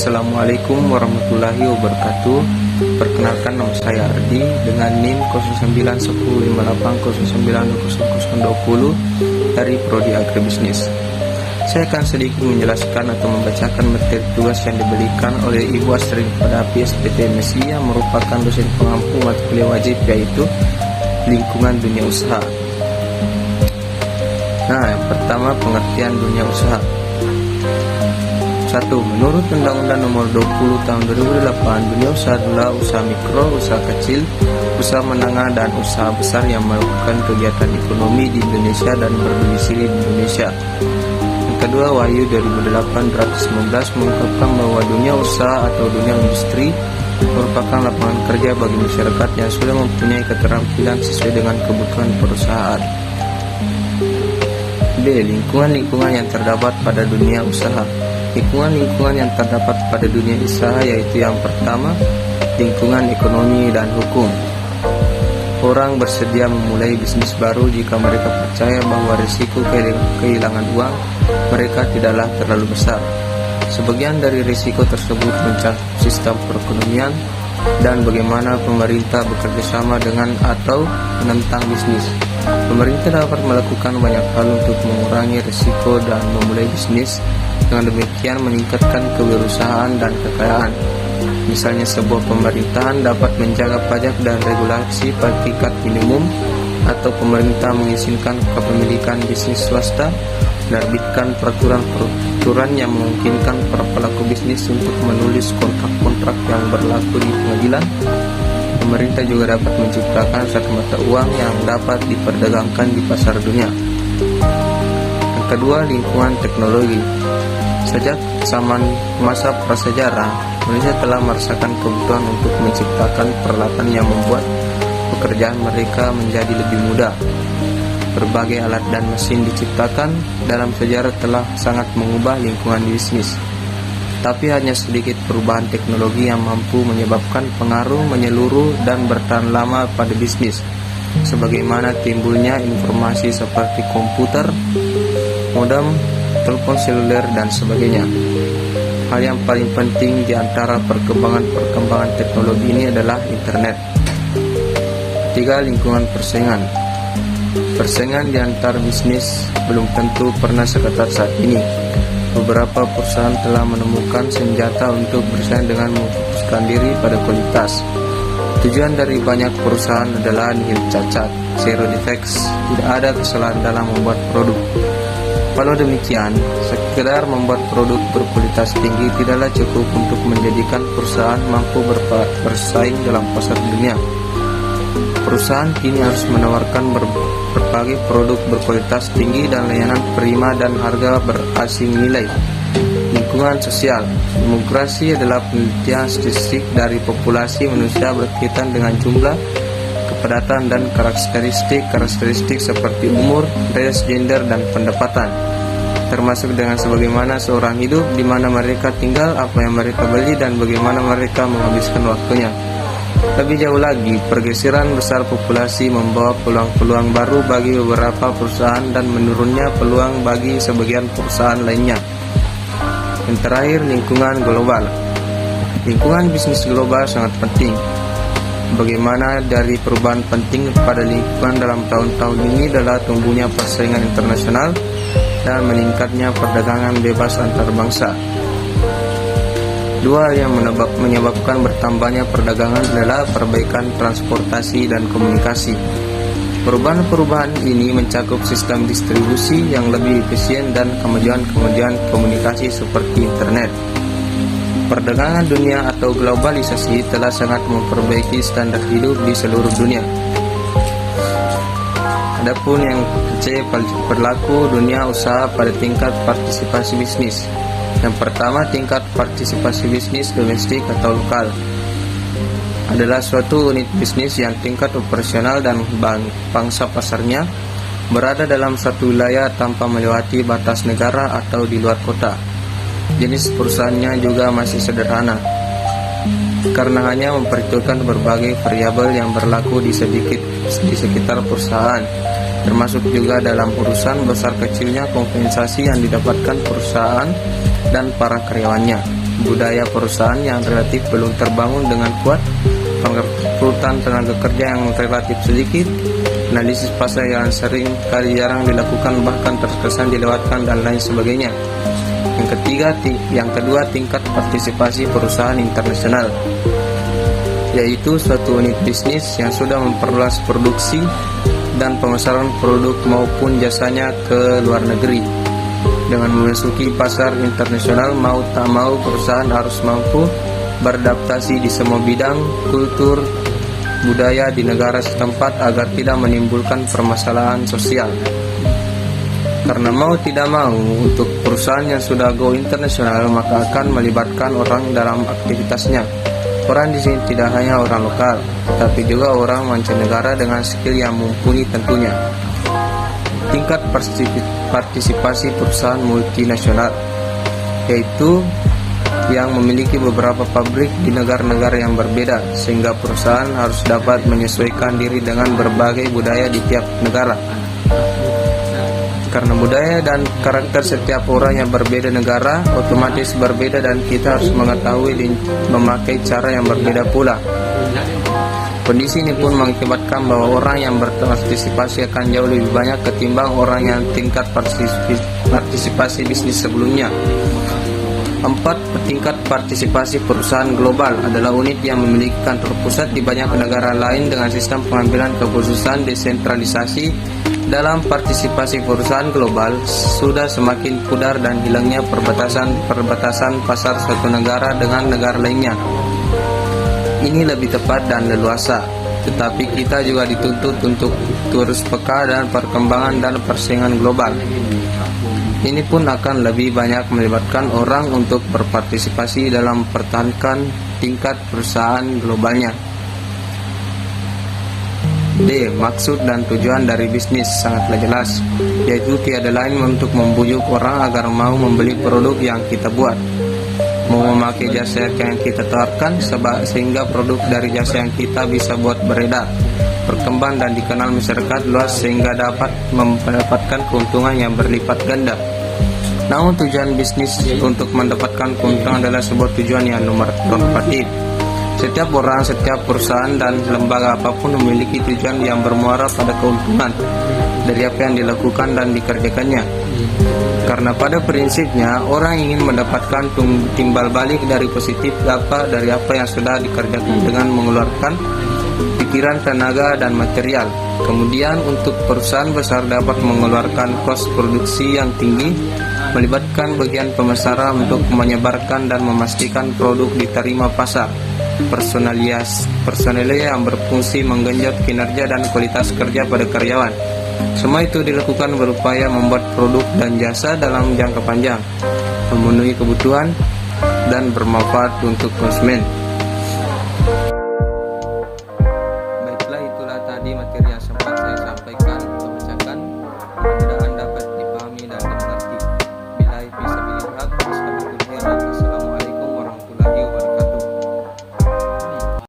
Assalamualaikum warahmatullahi wabarakatuh. Perkenalkan, nama saya Ardi dengan NIM 091058090020 dari Prodi Agribisnis. Saya akan sedikit menjelaskan atau membacakan materi tugas yang diberikan oleh Ibu Astrid pada PSPT MSI yang merupakan dosen pengampu mata kuliah wajib, yaitu lingkungan dunia usaha. Nah, yang pertama, pengertian dunia usaha. 1. Menurut Undang-Undang Nomor 20 Tahun 2008, dunia usaha adalah usaha mikro, usaha kecil, usaha menengah, dan usaha besar yang melakukan kegiatan ekonomi di Indonesia dan berdomisili di Indonesia. Yang kedua, Wahyu 2008-119 mengungkapkan bahwa dunia usaha atau dunia industri merupakan lapangan kerja bagi masyarakat yang sudah mempunyai keterampilan sesuai dengan kebutuhan perusahaan. B. Lingkungan-lingkungan yang terdapat pada dunia usaha. Lingkungan-lingkungan yang terdapat pada dunia usaha yaitu yang pertama, lingkungan ekonomi dan hukum. Orang bersedia memulai bisnis baru jika mereka percaya bahwa risiko kehilangan uang mereka tidaklah terlalu besar. Sebagian dari risiko tersebut mencakup sistem perekonomian dan bagaimana pemerintah bekerjasama dengan atau menentang bisnis. Pemerintah dapat melakukan banyak hal untuk mengurangi risiko dan memulai bisnis, dengan demikian meningkatkan kewirausahaan dan kekayaan. Misalnya, sebuah pemerintahan dapat menjaga pajak dan regulasi pada tingkat minimum, atau pemerintah mengizinkan kepemilikan bisnis swasta, menerbitkan peraturan yang memungkinkan para pelaku bisnis untuk menulis kontrak-kontrak yang berlaku di pengadilan. Pemerintah juga dapat menciptakan satu mata uang yang dapat diperdagangkan di pasar dunia. Yang kedua, lingkungan teknologi. Sejak zaman masa prasejarah, Indonesia telah merasakan kebutuhan untuk menciptakan peralatan yang membuat pekerjaan mereka menjadi lebih mudah. Berbagai alat dan mesin diciptakan dalam sejarah telah sangat mengubah lingkungan bisnis. Tapi hanya sedikit perubahan teknologi yang mampu menyebabkan pengaruh menyeluruh dan bertahan lama pada bisnis, sebagaimana timbulnya informasi seperti komputer, modem, telepon seluler, dan sebagainya. Hal yang paling penting di antara perkembangan teknologi ini adalah internet. 3. Lingkungan persaingan. Persaingan di antar bisnis belum tentu pernah seketat saat ini. Beberapa perusahaan telah menemukan senjata untuk bersaing dengan memfokuskan diri pada kualitas. Tujuan dari banyak perusahaan adalah nihil cacat, zero defects, tidak ada kesalahan dalam membuat produk. Walau demikian, sekedar membuat produk berkualitas tinggi tidaklah cukup untuk menjadikan perusahaan mampu bersaing dalam pasar dunia. Perusahaan kini harus menawarkan berbagai produk berkualitas tinggi dan layanan prima dan harga berasing nilai. Lingkungan sosial. Demografi adalah penelitian statistik dari populasi manusia berkaitan dengan jumlah, kepadatan, dan karakteristik seperti umur, ras, gender, dan pendapatan, termasuk dengan sebagaimana seorang hidup, di mana mereka tinggal, apa yang mereka beli, dan bagaimana mereka menghabiskan waktunya. Lebih jauh lagi, pergeseran besar populasi membawa peluang-peluang baru bagi beberapa perusahaan dan menurunnya peluang bagi sebagian perusahaan lainnya. Yang terakhir, lingkungan global. Lingkungan bisnis global sangat penting. Bagaimana dari perubahan penting pada lingkungan dalam tahun-tahun ini adalah tumbuhnya persaingan internasional dan meningkatnya perdagangan bebas antar bangsa. Dua yang menyebabkan bertambahnya perdagangan adalah perbaikan transportasi dan komunikasi. Perubahan-perubahan ini mencakup sistem distribusi yang lebih efisien dan kemajuan-kemajuan komunikasi seperti internet. Perdagangan dunia atau globalisasi telah sangat memperbaiki standar hidup di seluruh dunia. Adapun yang C, berlaku dunia usaha pada tingkat partisipasi bisnis. Yang pertama, tingkat partisipasi bisnis domestik atau lokal adalah suatu unit bisnis yang tingkat operasional dan pangsa pasarnya berada dalam satu wilayah tanpa melewati batas negara atau di luar kota. Jenis perusahaannya juga masih sederhana, karena hanya memperhitungkan berbagai variabel yang berlaku di sekitar perusahaan, termasuk juga dalam urusan besar kecilnya kompensasi yang didapatkan perusahaan dan para karyawannya. budaya perusahaan yang relatif belum terbangun dengan kuat, perekrutan tenaga kerja yang relatif sedikit, analisis pasar yang sering kali jarang dilakukan bahkan terkesan dilewatkan dan lain sebagainya. Yang kedua, tingkat partisipasi perusahaan internasional, yaitu suatu unit bisnis yang sudah memperluas produksi dan pemasaran produk maupun jasanya ke luar negeri. Dengan memasuki pasar internasional, mau tak mau perusahaan harus mampu beradaptasi di semua bidang kultur budaya di negara setempat agar tidak menimbulkan permasalahan sosial. Karena mau tidak mau, untuk perusahaan yang sudah go internasional maka akan melibatkan orang dalam aktivitasnya. Orang di sini tidak hanya orang lokal, tapi juga orang mancanegara dengan skill yang mumpuni tentunya. Tingkat partisipasi perusahaan multinasional, yaitu yang memiliki beberapa pabrik di negara-negara yang berbeda, sehingga perusahaan harus dapat menyesuaikan diri dengan berbagai budaya di tiap negara. Karena budaya dan karakter setiap orang yang berbeda negara otomatis berbeda, dan kita harus mengetahui dan memakai cara yang berbeda pula. Kondisi ini pun mengakibatkan bahwa orang yang berpartisipasi akan jauh lebih banyak ketimbang orang yang tingkat partisipasi bisnis sebelumnya. 4. Tingkat partisipasi perusahaan global adalah unit yang memiliki kantor pusat di banyak negara lain dengan sistem pengambilan keputusan desentralisasi. Dalam partisipasi perusahaan global sudah semakin pudar dan hilangnya perbatasan pasar suatu negara dengan negara lainnya. Ini lebih tepat dan leluasa, tetapi kita juga dituntut untuk terus peka dan perkembangan dan persaingan global. Ini pun akan lebih banyak melibatkan orang untuk berpartisipasi dalam mempertahankan tingkat perusahaan globalnya. D. Maksud dan tujuan dari bisnis sangatlah jelas, yaitu tiada lain untuk membujuk orang agar mau membeli produk yang kita buat, mau memakai jasa yang kita tawarkan, sehingga produk dari jasa yang kita bisa buat beredar, berkembang dan dikenal masyarakat luas sehingga dapat mendapatkan keuntungan yang berlipat ganda. Namun tujuan bisnis untuk mendapatkan keuntungan adalah sebuah tujuan yang normatif. Setiap orang, setiap perusahaan dan lembaga apapun memiliki tujuan yang bermuara pada keuntungan dari apa yang dilakukan dan dikerjakannya. Karena pada prinsipnya orang ingin mendapatkan timbal balik dari positif dari apa yang sudah dikerjakan dengan mengeluarkan pikiran, tenaga, dan material. Kemudian untuk perusahaan besar dapat mengeluarkan kos produksi yang tinggi, melibatkan bagian pemasaran untuk menyebarkan dan memastikan produk diterima pasar. Personalia yang berfungsi menggenjot kinerja dan kualitas kerja pada karyawan. Semua itu dilakukan berupaya membuat produk dan jasa dalam jangka panjang, memenuhi kebutuhan dan bermanfaat untuk konsumen.